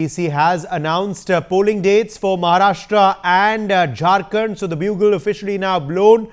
EC has announced polling dates for Maharashtra and Jharkhand. So the bugle officially now blown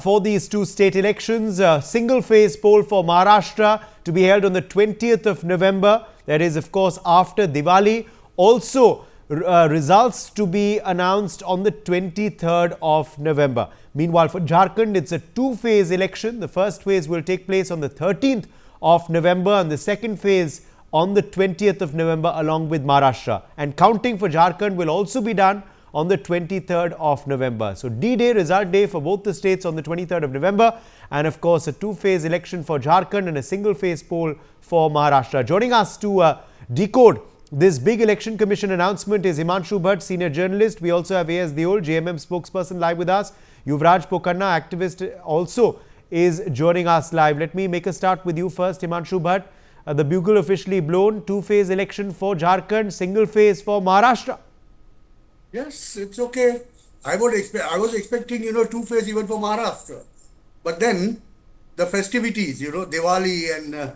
for these two state elections. Single phase poll for Maharashtra to be held on the 20th of November. That is, of course, after Diwali. Also, results to be announced on the 23rd of November. Meanwhile, for Jharkhand, it's a two-phase election. The first phase will take place on the 13th of November and the second phase on the 20th of November along with Maharashtra. And counting for Jharkhand will also be done on the 23rd of November. So D-Day, result day for both the states on the 23rd of November. And of course, a two-phase election for Jharkhand and a single-phase poll for Maharashtra. Joining us to decode this big election commission announcement is Himanshu Bhatt, senior journalist. We also have A.S. Deol, JMM spokesperson, live with us. Yuvraj Pokarna, activist, also is joining us live. Let me make a start with you first, Himanshu Bhatt. The bugle officially blown, two-phase election for Jharkhand, single phase for Maharashtra. Yes, it's okay. I was expecting, two-phase even for Maharashtra. But then the festivities, Diwali and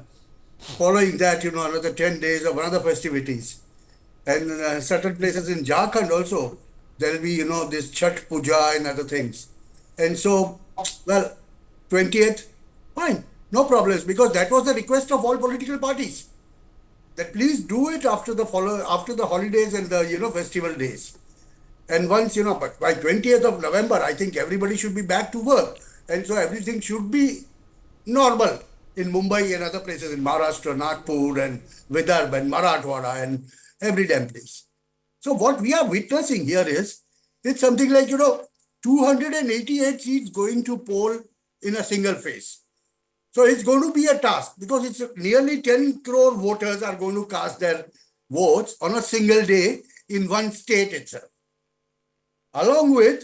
following that, another 10 days of another festivities. And certain places in Jharkhand also, there'll be, this Chhat Puja and other things. And so, 20th, fine. No problems, because that was the request of all political parties, that please do it after the holidays and the festival days. And once but by 20th of November, I think everybody should be back to work, and so everything should be normal in Mumbai and other places in Maharashtra, Nagpur and Vidarbha and Marathwada and every damn place. So what we are witnessing here is it's something like 288 seats going to poll in a single phase. So it's going to be a task, because it's nearly 10 crore voters are going to cast their votes on a single day in one state itself, along with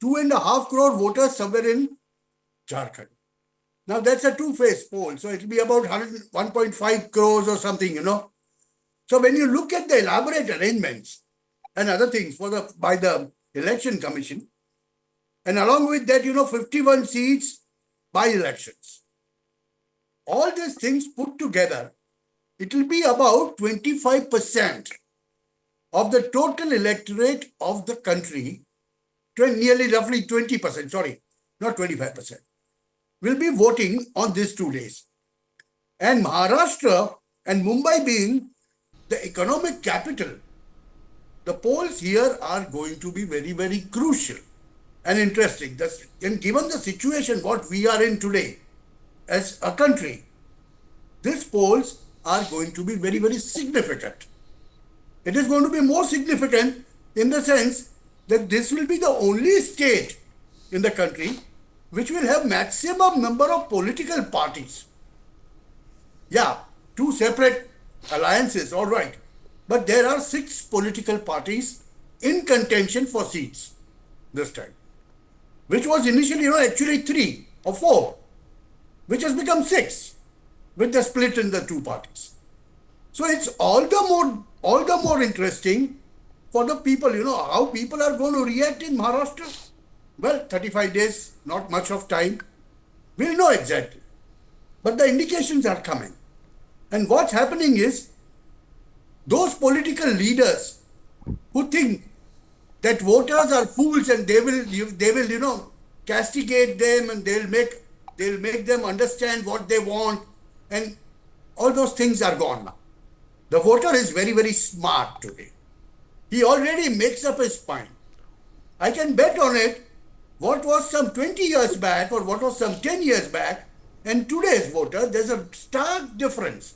2.5 crore voters somewhere in Jharkhand. Now that's a two-phase poll, so it'll be about 1.5 crores or something, So when you look at the elaborate arrangements and other things by the election commission, and along with that, 51 seats by elections. All these things put together, it will be about 25% of the total electorate of the country, nearly roughly 20%, sorry, not 25%, will be voting on these 2 days. And Maharashtra and Mumbai being the economic capital, the polls here are going to be very, very crucial and interesting. And given the situation what we are in today, as a country, these polls are going to be very, very significant. It is going to be more significant in the sense that this will be the only state in the country which will have maximum number of political parties. Yeah, two separate alliances, all right. But there are 6 political parties in contention for seats this time, which was initially, actually 3 or 4. Which has become 6 with the split in the two parties. So it's all the more interesting for the people, how people are going to react in Maharashtra. Well, 35 days, not much of time. We'll know exactly. But the indications are coming. And what's happening is, those political leaders who think that voters are fools and they will castigate them, and they'll make them understand what they want, and all those things are gone now. The voter is very, very smart today. He already makes up his mind. I can bet on it what was some 20 years back or what was some 10 years back, and today's voter, there's a stark difference.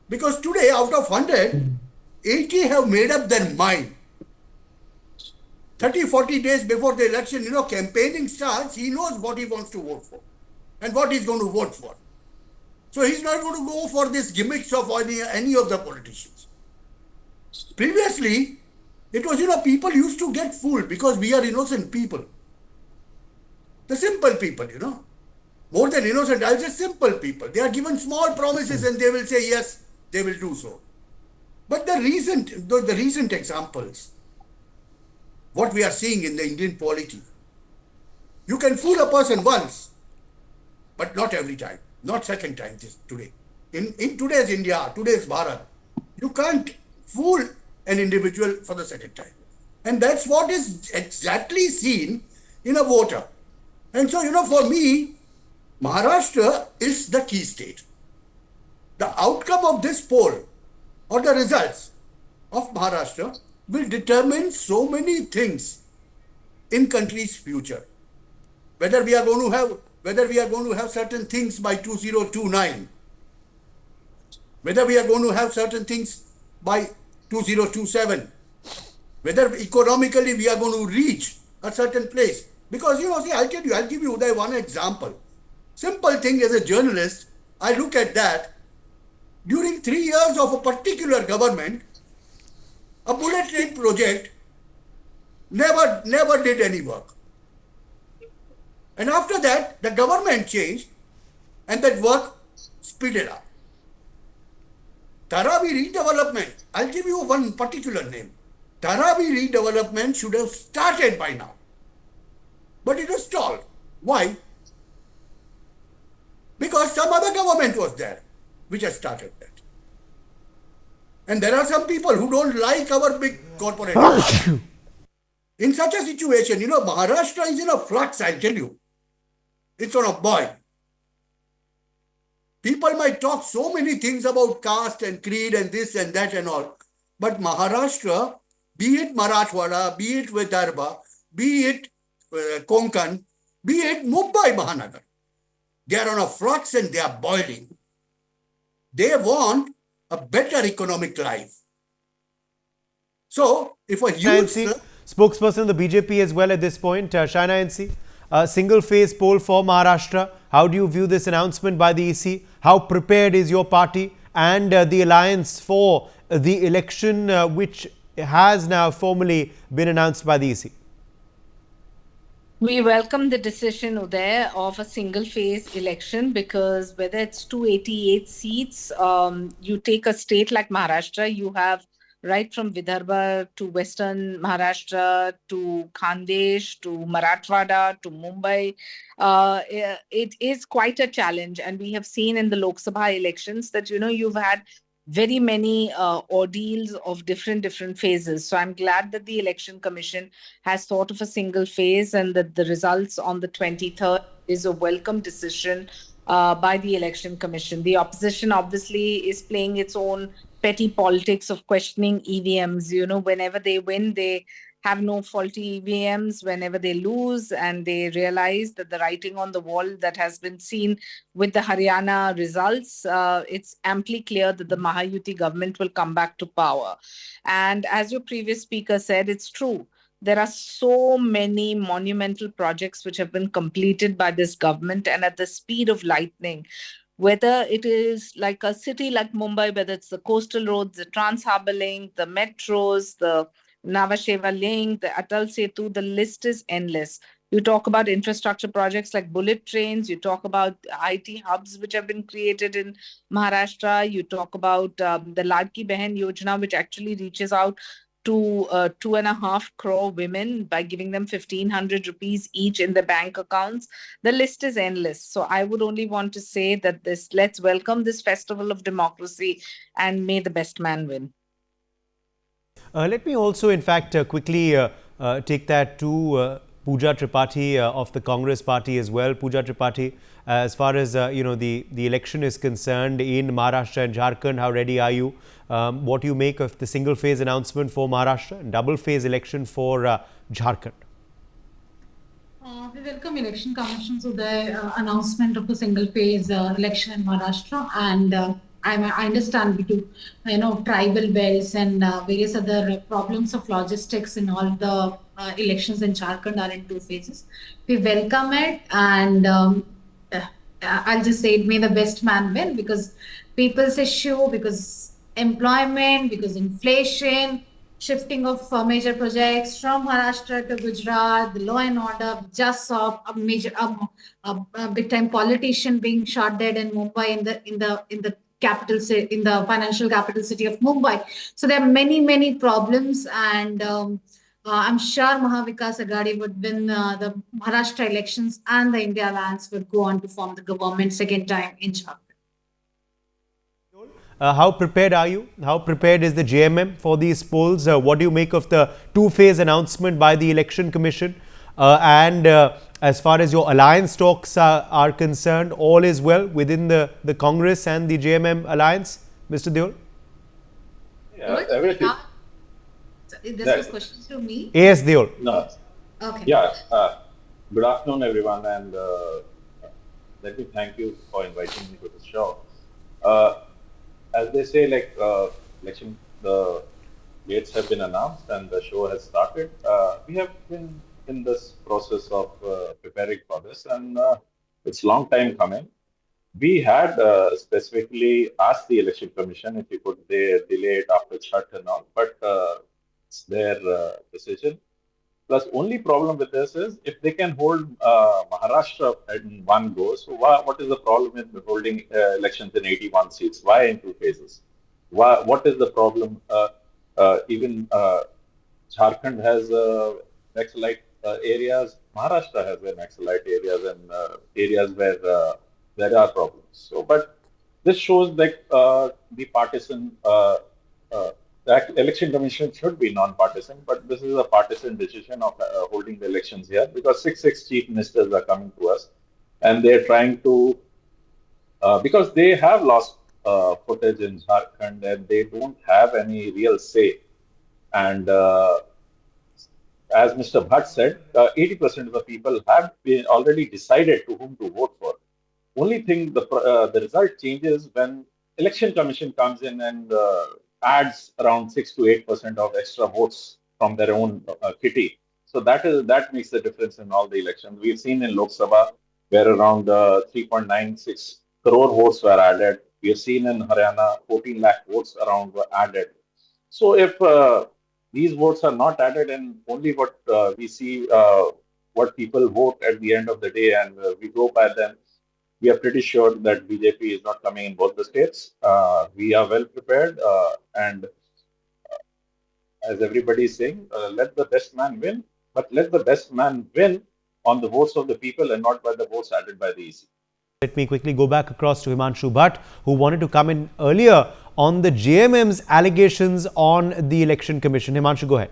Because today, out of 100, 80 have made up their mind. 30, 40 days before the election, campaigning starts, he knows what he wants to vote for and what he's going to vote for. So he's not going to go for these gimmicks of any of the politicians. Previously, it was, people used to get fooled because we are innocent people. The simple people, more than innocent, I'll say simple people. They are given small promises and they will say yes, they will do so. But the recent examples, what we are seeing in the Indian polity, you can fool a person once, but not every time, not second time today. In today's India, today's Bharat, you can't fool an individual for the second time. And that's what is exactly seen in a voter. And so, for me, Maharashtra is the key state. The outcome of this poll or the results of Maharashtra will determine so many things in country's future. Whether we are going to have certain things by 2029, whether we are going to have certain things by 2027, whether economically we are going to reach a certain place. Because, see, I'll give you Uday one example. Simple thing as a journalist, I look at that. During 3 years of a particular government, a bullet train project never did any work. And after that, the government changed and that work speeded up. Dharavi redevelopment, I'll give you one particular name. Dharavi redevelopment should have started by now. But it was stalled. Why? Because some other government was there which has started that. And there are some people who don't like our big corporate. In such a situation, Maharashtra is in a flux, I'll tell you. It's on a boil. People might talk so many things about caste and creed and this and that and all. But Maharashtra, be it Marathwada, be it Vidarbha, be it Konkan, be it Mumbai Mahanagar, they are on a flux and they are boiling. They want a better economic life. So, if a youth... Spokesperson of the BJP as well at this point, Shaina NC, a single-phase poll for Maharashtra. How do you view this announcement by the EC? How prepared is your party and the alliance for the election which has now formally been announced by the EC? We welcome the decision, Uday, of a single-phase election because whether it's 288 seats, you take a state like Maharashtra, you have right from Vidarbha to Western Maharashtra to Khandesh to Marathwada to Mumbai. It is quite a challenge. And we have seen in the Lok Sabha elections that, you've had very many ordeals of different phases. So I'm glad that the Election Commission has thought of a single phase and that the results on the 23rd is a welcome decision by the Election Commission. The opposition obviously is playing its own petty politics of questioning EVMs. Whenever they win, they have no faulty EVMs. Whenever they lose and they realize that the writing on the wall that has been seen with the Haryana results, it's amply clear that the Mahayuti government will come back to power. And as your previous speaker said, it's true. There are so many monumental projects which have been completed by this government and at the speed of lightning. Whether it is like a city like Mumbai, whether it's the coastal roads, the Trans-Harbour Link, the metros, the Navasheva Link, the Atal Setu, the list is endless. You talk about infrastructure projects like bullet trains, you talk about IT hubs which have been created in Maharashtra, you talk about the Ladki Behan Yojana, which actually reaches out to 2.5 crore women by giving them 1,500 rupees each in their bank accounts. The list is endless. So I would only want to say that let's welcome this festival of democracy and may the best man win. Let me also, in fact, quickly take that to Pooja Tripathi of the Congress party as well. Pooja Tripathi, as far as the election is concerned in Maharashtra and Jharkhand, how ready are you? What do you make of the single phase announcement for Maharashtra and double phase election for Jharkhand? We welcome Election Commission to the announcement of the single phase election in Maharashtra, and I understand we do, tribal belts and various other problems of logistics in all the elections in Jharkhand are in 2 phases. We welcome it, and I'll just say it, may the best man win, because people's issue, because employment, because inflation, shifting of major projects from Maharashtra to Gujarat, the law and order, just saw a major, a big time politician being shot dead in Mumbai in the capital city, in the financial capital city of Mumbai. So there are many problems, and I'm sure Mahavikas Aghadi would win the Maharashtra elections, and the India Alliance would go on to form the government second time in Jharkhand. How prepared are you? How prepared is the JMM for these polls? What do you make of the two-phase announcement by the Election Commission? And as far as your alliance talks are concerned, all is well within the Congress and the JMM alliance, Mr. Deol? Yeah, everything. This That- was question to me. AS Deol. No, Okay. yeah. Good afternoon, everyone, and let me thank you for inviting me to the show. As they say, like election, the dates have been announced and the show has started. We have been in this process of preparing for this, and it's long time coming. We had specifically asked the election commission if we could delay it after Chhath and all, but it's their decision. Plus, only problem with this is if they can hold Maharashtra in one go, so what is the problem with holding elections in 81 seats? Why in two phases? What is the problem? Even Jharkhand has Naxalite areas, Maharashtra has Naxalite areas and areas where there are problems. So, but this shows that the partisan the election commission should be non-partisan, but this is a partisan decision of holding the elections here because six chief ministers are coming to us, and they're trying to because they have lost footage in Jharkhand and they don't have any real say. And as Mr. Bhatt said, 80% of the people have been already decided to whom to vote for. Only thing the result changes when election commission comes in and adds around 6 to 8% of extra votes from their own kitty. So that makes the difference in all the elections. We've seen in Lok Sabha where around 3.96 crore votes were added. We have seen in Haryana 14 lakh votes around were added. So if these votes are not added and only what we see what people vote at the end of the day and we go by them, we are pretty sure that BJP is not coming in both the states. We are well prepared and as everybody is saying, let the best man win, but let the best man win on the votes of the people and not by the votes added by the EC. Let me quickly go back across to Himanshu Bhatt, who wanted to come in earlier on the JMM's allegations on the Election Commission. Himanshu, go ahead.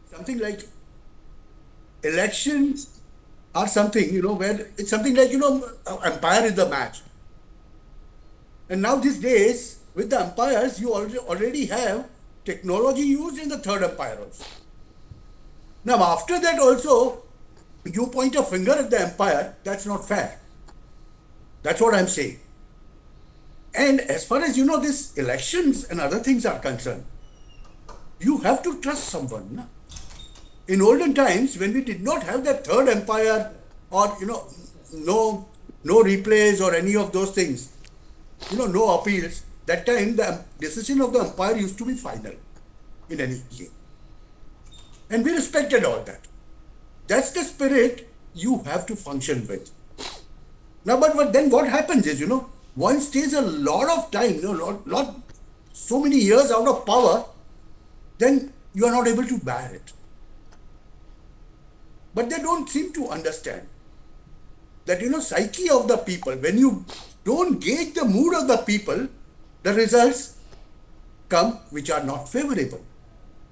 Something like elections are something, where it's something like, umpire is the match. And now these days, with the umpires, you already have technology used in the third umpire also. Now, after that also, you point a finger at the umpire, that's not fair. That's what I'm saying. And as far as, these elections and other things are concerned, you have to trust someone. Na? In olden times, when we did not have that third umpire or, no replays or any of those things, no appeals, that time the decision of the umpire used to be final in any game. And we respected all that. That's the spirit you have to function with. Now, but then what happens is, one stays a lot of time, so many years out of power, then you are not able to bear it. But they don't seem to understand that, psyche of the people, when you don't gauge the mood of the people, the results come which are not favorable.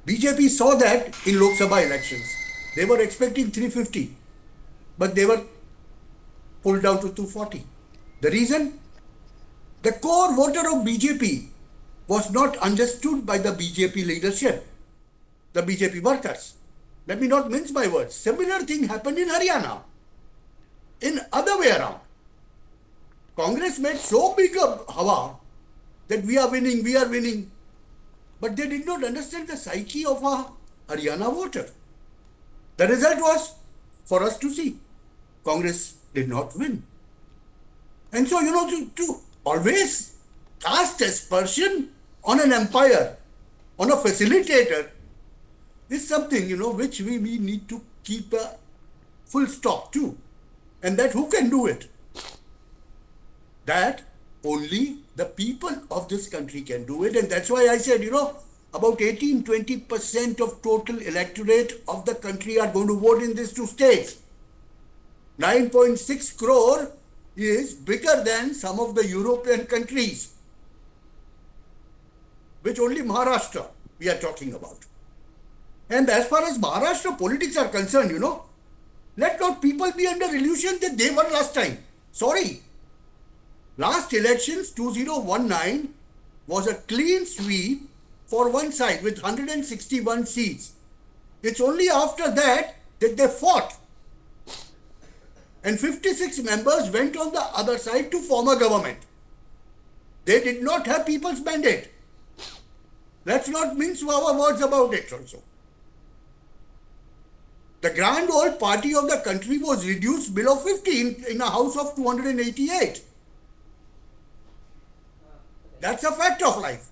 BJP saw that in Lok Sabha elections. They were expecting 350, but they were pulled down to 240. The reason? The core voter of BJP was not understood by the BJP leadership, the BJP workers. Let me not mince my words. Similar thing happened in Haryana. In other way around. Congress made so big a hawa that we are winning. But they did not understand the psyche of a Haryana voter. The result was for us to see. Congress did not win. And so, to always cast aspersion on an umpire, on a facilitator, is something, which we need to keep a full stop to. And that who can do it? That only the people of this country can do it. And that's why I said, about 18-20% of total electorate of the country are going to vote in these two states. 9.6 crore is bigger than some of the European countries, which only Maharashtra we are talking about. And as far as Maharashtra politics are concerned, let not people be under illusion that they won last time. Sorry. Last elections, 2019, was a clean sweep for one side with 161 seats. It's only after that that they fought. And 56 members went on the other side to form a government. They did not have people's mandate. Let's not mince our words about it also. The grand old party of the country was reduced below 50 in a house of 288. That's a fact of life.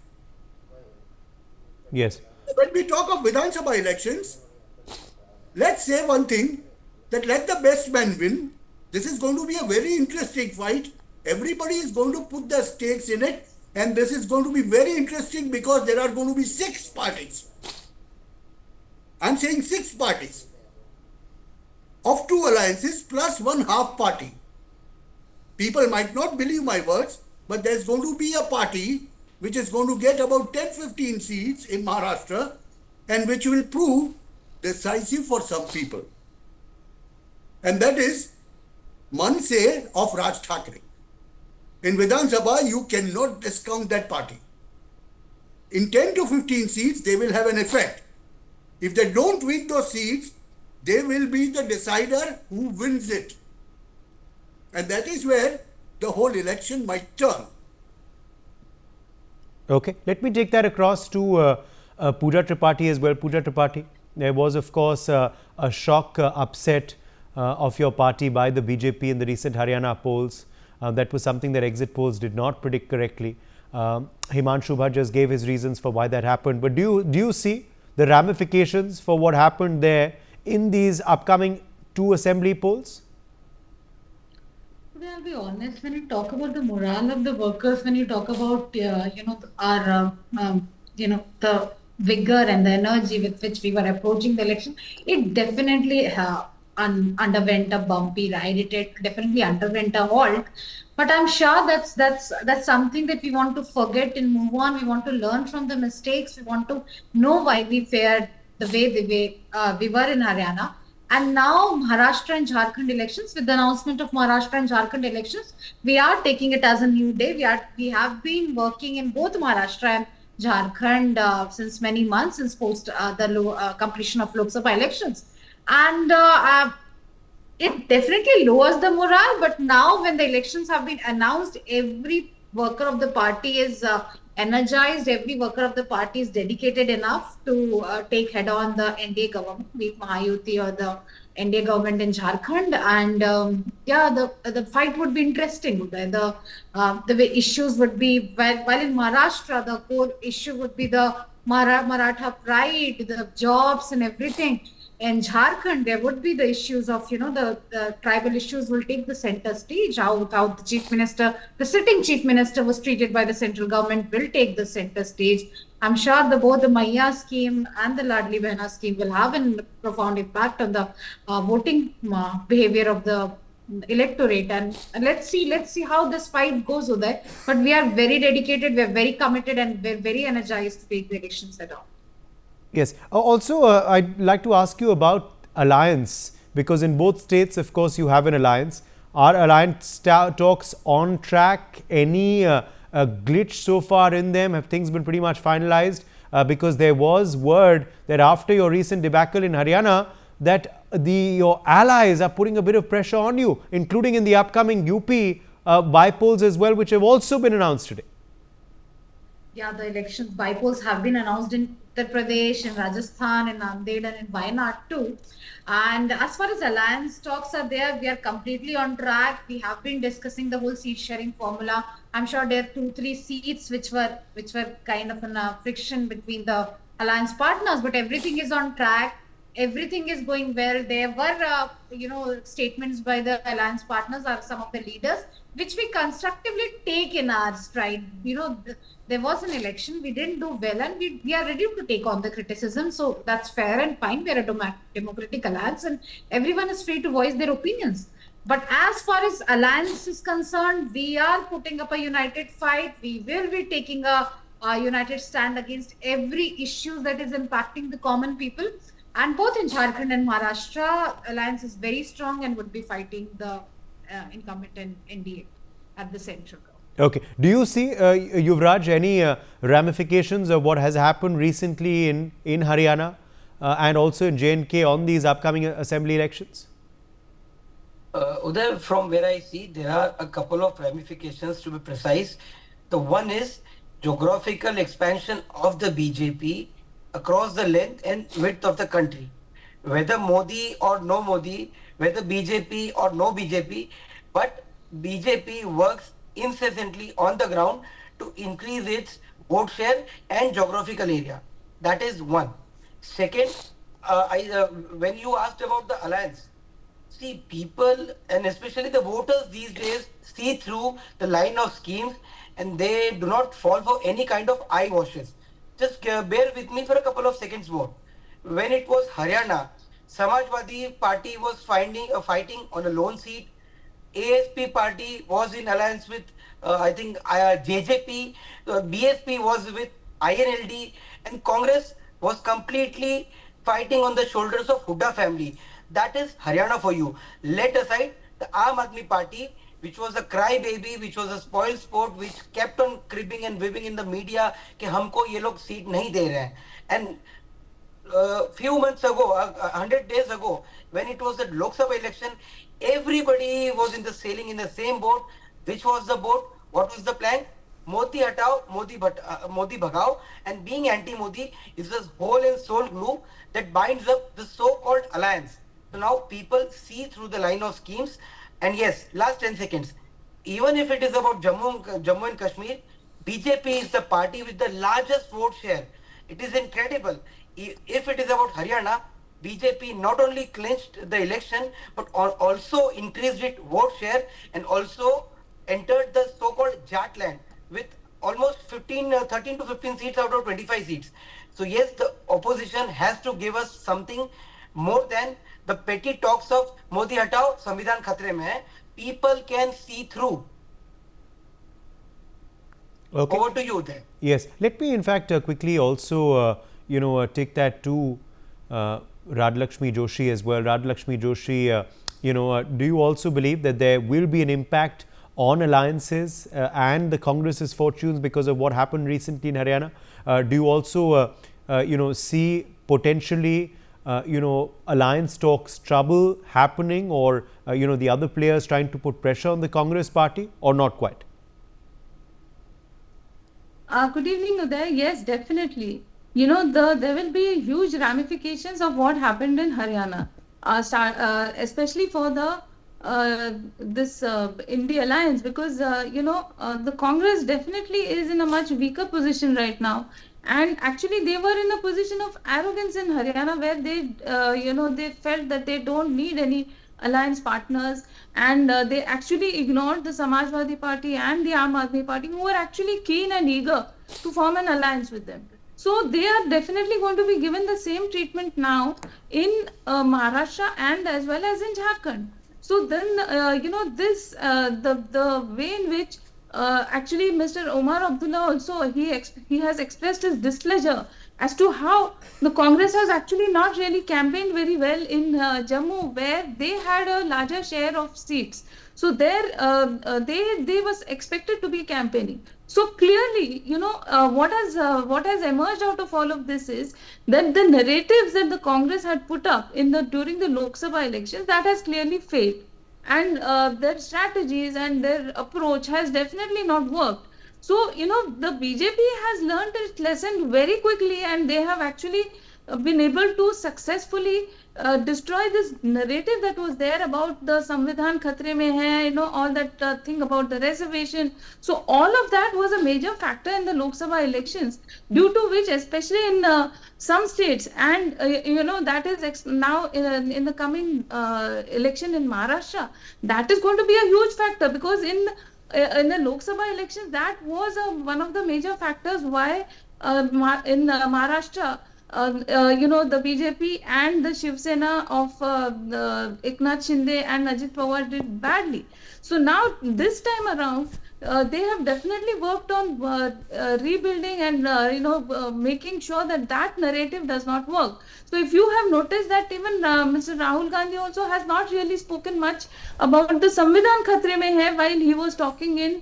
Yes. When we talk of Vidhan Sabha elections, let's say one thing, that let the best man win. This is going to be a very interesting fight. Everybody is going to put their stakes in it, and this is going to be very interesting because there are going to be 6 parties. I'm saying 6 parties of 2 alliances plus 1 half party. People might not believe my words, but there's going to be a party which is going to get about 10-15 seats in Maharashtra and which will prove decisive for some people. And that is Manse of Raj Thackeray. In Vidhan Sabha, you cannot discount that party. In 10 to 15 seats, they will have an effect. If they don't win those seats, they will be the decider who wins it. And that is where the whole election might turn. Okay, let me take that across to Pooja Tripathi as well. Pooja Tripathi, there was of course a shock upset of your party by the BJP in the recent Haryana polls. That was something that exit polls did not predict correctly. Himanshu Bhatt just gave his reasons for why that happened. But do you see the ramifications for what happened there in these upcoming 2 assembly polls? I'll be honest, when you talk about the morale of the workers, when you talk about, our, the vigor and the energy with which we were approaching the election, it definitely underwent a bumpy ride. It definitely underwent a halt. But I'm sure that's something that we want to forget and move on. We want to learn from the mistakes. We want to know why we fared the way we were in Haryana. And now Maharashtra and Jharkhand elections, with the announcement of Maharashtra and Jharkhand elections, we are taking it as a new day. We have been working in both Maharashtra and Jharkhand since many months, since post the completion of Lok Sabha elections. And it definitely lowers the morale. But now when the elections have been announced, every worker of the party is energized. Every worker of the party is dedicated enough to take head on the NDA government, be it Mahayuti or the NDA government in Jharkhand. And the fight would be interesting. The way issues would be, while in Maharashtra, the core issue would be the Maratha pride, the jobs and everything. In Jharkhand, there would be the issues of, the tribal issues will take the center stage. How the chief minister, the sitting chief minister was treated by the central government will take the center stage. I'm sure both the Maiya scheme and the Ladli Behna scheme will have a profound impact on the voting behavior of the electorate. And let's see how this fight goes, Uday. But we are very dedicated, we're very committed, and we're very energized to take the elections head on. Yes. Also, I'd like to ask you about alliance, because in both states, of course, you have an alliance. Are alliance talks on track? Any glitch so far in them? Have things been pretty much finalized? Because there was word that after your recent debacle in Haryana, that your allies are putting a bit of pressure on you, including in the upcoming UP by-polls as well, which have also been announced today. Yeah, the elections by-polls have been announced in Uttar Pradesh, in Rajasthan, in Nanded, and in Wayanad too. And as far as alliance talks are there, we are completely on track. We have been discussing the whole seat sharing formula. I'm sure there are 2-3 seats which were kind of a friction between the alliance partners, but everything is on track. Everything is going well. There were, statements by the alliance partners or some of the leaders, which we constructively take in our stride. There was an election, we didn't do well, and we are ready to take on the criticism. So that's fair and fine. We're a democratic alliance, and everyone is free to voice their opinions. But as far as alliance is concerned, we are putting up a united fight. We will be taking a united stand against every issue that is impacting the common people. And both in Jharkhand and Maharashtra, alliance is very strong and would be fighting the incumbent NDA at the central government. Okay. Do you see, Yuvraj, any ramifications of what has happened recently in Haryana and also in J&K on these upcoming assembly elections? Uday, from where I see, there are a couple of ramifications to be precise. The one is geographical expansion of the BJP across the length and width of the country. Whether Modi or no Modi, whether BJP or no BJP, but BJP works incessantly on the ground to increase its vote share and geographical area. That is one. Second, when you asked about the alliance, see, people and especially the voters these days see through the line of schemes and they do not fall for any kind of eye washes. Just bear with me for a couple of seconds more. When it was Haryana, Samajwadi Party was fighting on a lone seat. ASP party was in alliance with, I think, JJP. BSP was with INLD, and Congress was completely fighting on the shoulders of Hooda family. That is Haryana for you. Let aside the Aam Aadmi Party, which was a crybaby, which was a spoil sport, which kept on cribbing and wibbing in the media कि हमको ये लोग seat नहीं दे रहे हैं. And few months ago, 100 days ago, when it was the Lok Sabha election, everybody was in the sailing in the same boat. Which was the boat? What was the plan? Modi hatao, Modi bhagao, and being anti-Modi is the whole and soul glue that binds up the so-called alliance. So now people see through the line of schemes. And yes, last 10 seconds. Even if it is about Jammu and Kashmir, BJP is the party with the largest vote share. It is incredible. If it is about Haryana, BJP not only clinched the election but also increased its vote share and also entered the so-called Jat land with almost 13 to 15 seats out of 25 seats. So yes, the opposition has to give us something more than the petty talks of Modi hatao, Samvidhan khatre mein hai. People can see through. Okay. Over to you then. Yes. Let me, in fact, quickly also, take that to Radhalakshmi Joshi as well. Radhalakshmi Joshi, do you also believe that there will be an impact on alliances and the Congress's fortunes because of what happened recently in Haryana? Do you also, see potentially, alliance talks trouble happening or, the other players trying to put pressure on the Congress party or not quite? Good evening, Uday. Yes, definitely. There will be huge ramifications of what happened in Haryana, especially for this India alliance, because the Congress definitely is in a much weaker position right now, and actually they were in a position of arrogance in Haryana where they felt that they don't need any alliance partners, and they actually ignored the Samajwadi Party and the Aam Aadmi Party, who were actually keen and eager to form an alliance with them. So they are definitely going to be given the same treatment now in Maharashtra and as well as in Jharkhand. So then, the way in which actually Mr. Omar Abdullah also, he has expressed his displeasure as to how the Congress has actually not really campaigned very well in Jammu, where they had a larger share of seats. So there, they was expected to be campaigning. So clearly, what has emerged out of all of this is that the narratives that the Congress had put up during the Lok Sabha elections, that has clearly failed, and their strategies and their approach has definitely not worked. So the BJP has learned its lesson very quickly, and they have actually been able to successfully destroy this narrative that was there about the Samvidhan khatre mein hai, all that thing about the reservation. So all of that was a major factor in the Lok Sabha elections, due to which, especially in some states, and that is now in the coming election in Maharashtra, that is going to be a huge factor, because in the Lok Sabha elections, that was one of the major factors why in Maharashtra the BJP and the Shiv Sena of Eknath Shinde and Ajit Pawar did badly. So now this time around, they have definitely worked on rebuilding and making sure that that narrative does not work. So if you have noticed that even Mr. Rahul Gandhi also has not really spoken much about the Samvidhan Khatre Mein Hai while he was talking in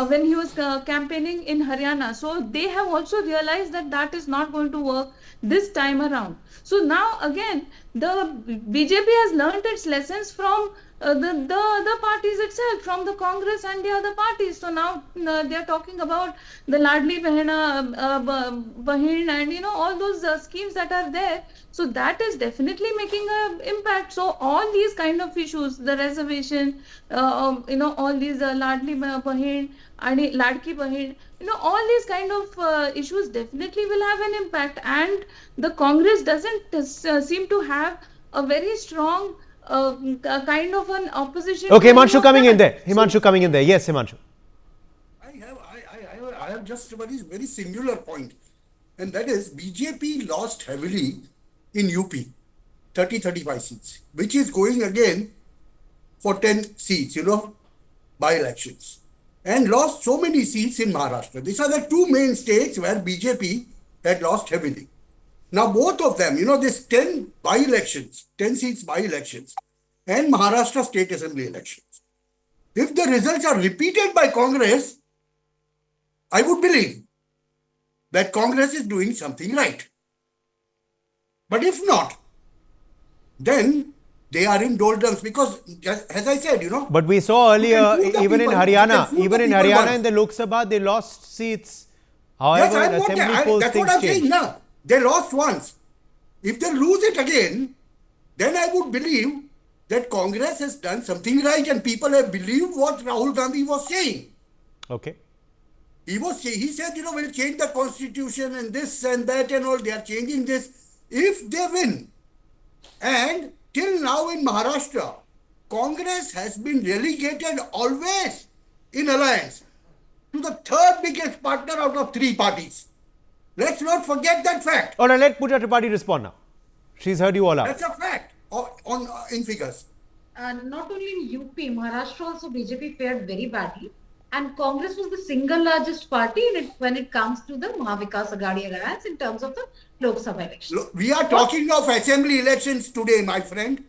when he was campaigning in Haryana. So they have also realized that that is not going to work this time around. So now again, the BJP has learned its lessons from the other parties itself, from the Congress and the other parties. So now they are talking about the Ladli Bahin and all those schemes that are there. So that is definitely making an impact. So all these kind of issues, the reservation, all these Ladli Bahin and Ladki Bahin, all these kind of issues definitely will have an impact. And the Congress doesn't seem to have a very strong kind of an opposition. Okay, Himanshu coming in there. Himanshu coming in there. Yes, Himanshu. I have just a very singular point, and that is BJP lost heavily in UP, 30-35 seats, which is going again for 10 seats, by-elections, and lost so many seats in Maharashtra. These are the two main states where BJP had lost heavily. Now, both of them, this 10 by-elections, 10 seats by-elections, and Maharashtra state assembly elections. If the results are repeated by Congress, I would believe that Congress is doing something right. But if not, then they are in doldrums because, as I said, But we saw earlier, even in Haryana, in the Lok Sabha, they lost seats. However, in assembly polls, that's things what I'm changed. saying now. They lost once. If they lose it again, then I would believe that Congress has done something right and people have believed what Rahul Gandhi was saying. Okay. He said, we'll change the constitution and this and that and all. They are changing this. If they win, and till now in Maharashtra, Congress has been relegated always in alliance to the third biggest partner out of three parties. Let's not forget that fact. All right, let Pooja Tripathi respond now. She's heard you all out. That's a fact in figures. Not only in UP, Maharashtra also BJP fared very badly. And Congress was the single largest party when it comes to the Mahavikas Aghadi Alliance in terms of the Lok Sabha election. Look, we are talking of assembly elections today, my friend.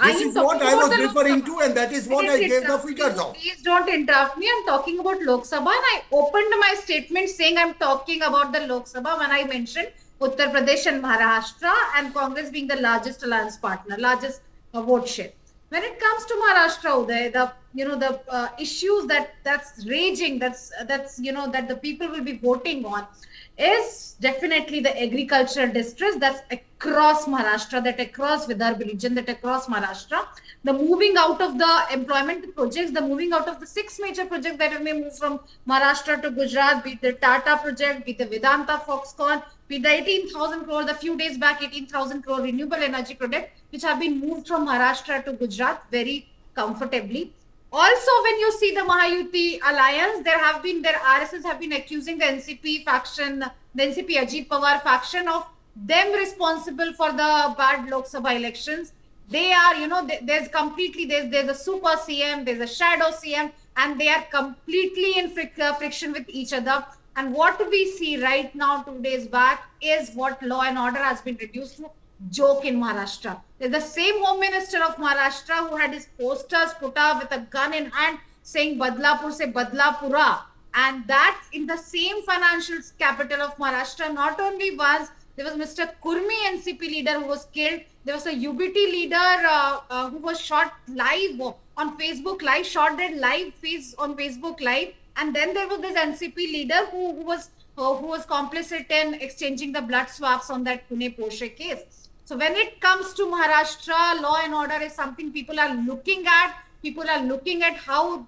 This is what I was referring to, and that is what I gave the figures of. Please don't interrupt me. I'm talking about Lok Sabha, and I opened my statement saying I'm talking about the Lok Sabha when I mentioned Uttar Pradesh and Maharashtra and Congress being the largest alliance partner, largest vote share. When it comes to Maharashtra, Uday, the issues that's raging, that the people will be voting on, is definitely the agricultural distress that's across Maharashtra, that across Vidarbha region, that across Maharashtra. The moving out of the employment projects, the moving out of the 6 major projects that have been moved from Maharashtra to Gujarat, be it the Tata project, be it the Vedanta Foxconn, be it the 18,000 crore, the few days back 18,000 crore renewable energy project, which have been moved from Maharashtra to Gujarat very comfortably. Also, when you see the Mahayuti alliance, their RSS have been accusing the NCP faction, the NCP Ajit Pawar faction of them responsible for the bad Lok Sabha elections. They are, there's a super CM, there's a shadow CM, and they are completely in friction with each other. And what we see right now, 2 days back, is what law and order has been reduced to joke in Maharashtra. There's the same Home Minister of Maharashtra who had his posters put up with a gun in hand saying Badlapur se Badlapura. And that's in the same financial capital of Maharashtra. Not only there was Mr. Kurmi, NCP leader, who was killed. There was a UBT leader who was shot live on Facebook Live, shot dead live on Facebook Live. And then there was this NCP leader who was complicit in exchanging the blood swabs on that Pune Porsche case. So when it comes to Maharashtra, law and order is something people are looking at. People are looking at how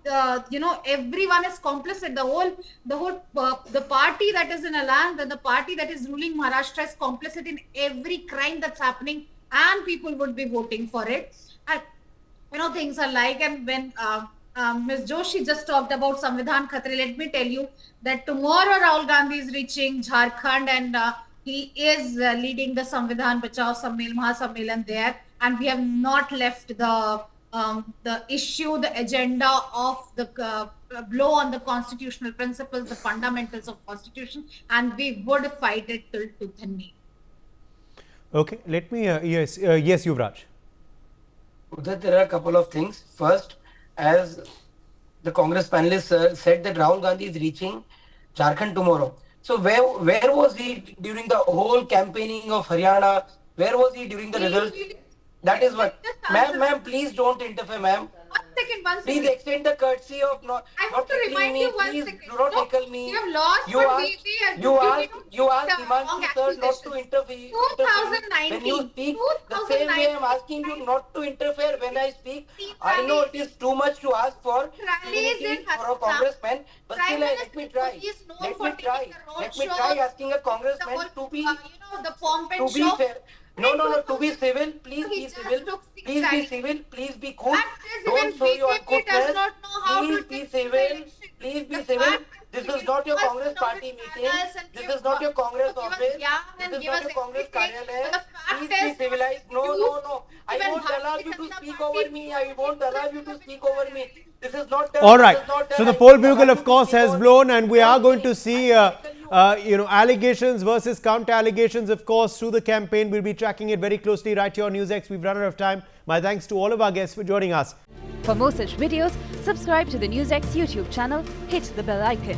everyone is complicit. The party that is in alliance, the party that is ruling Maharashtra is complicit in every crime that's happening, and people would be voting for it. And things are like, and when Ms. Joshi just talked about Samvidhan Khatre, let me tell you that tomorrow Rahul Gandhi is reaching Jharkhand, and He is leading the Samvidhan Bachao Mahasammelan there, and we have not left the issue, the agenda of the blow on the constitutional principles, the fundamentals of constitution, and we would fight it till tooth and nail. Okay, let me, yes, Yuvraj. Udit, there are a couple of things. First, as the Congress panelists said that Rahul Gandhi is reaching Jharkhand tomorrow. So where was he during the whole campaigning of Haryana? Where was he during the results? That is what. Ma'am, please don't interfere, ma'am. One second. Please extend the courtesy of not tickling me. Please do not tickle me. You have lost You asked Himanshu sir not to interfere. 2019. When you speak, the same way I'm asking you not to interfere when I speak. I know it is too much to ask for immunity for a congressman, but still let me try. Let me try asking a congressman to be fair. No, to be civil, please be civil. Please be civil, please be cool. Don't show your goodness. Please be civil. Please be civil. This is not your Congress party meeting. This is not your Congress office. This is not your Congress Karyalaya. Please be civilized. No. I won't allow you to speak over me. I won't allow you to speak over me. This is not done. All right. So the poll bugle, of course, has blown, and we are going to see, allegations versus counter allegations, of course, through the campaign. We'll be tracking it very closely right here on NewsX. We've run out of time. My thanks to all of our guests for joining us. For more such videos, subscribe to the NewsX YouTube channel, hit the bell icon.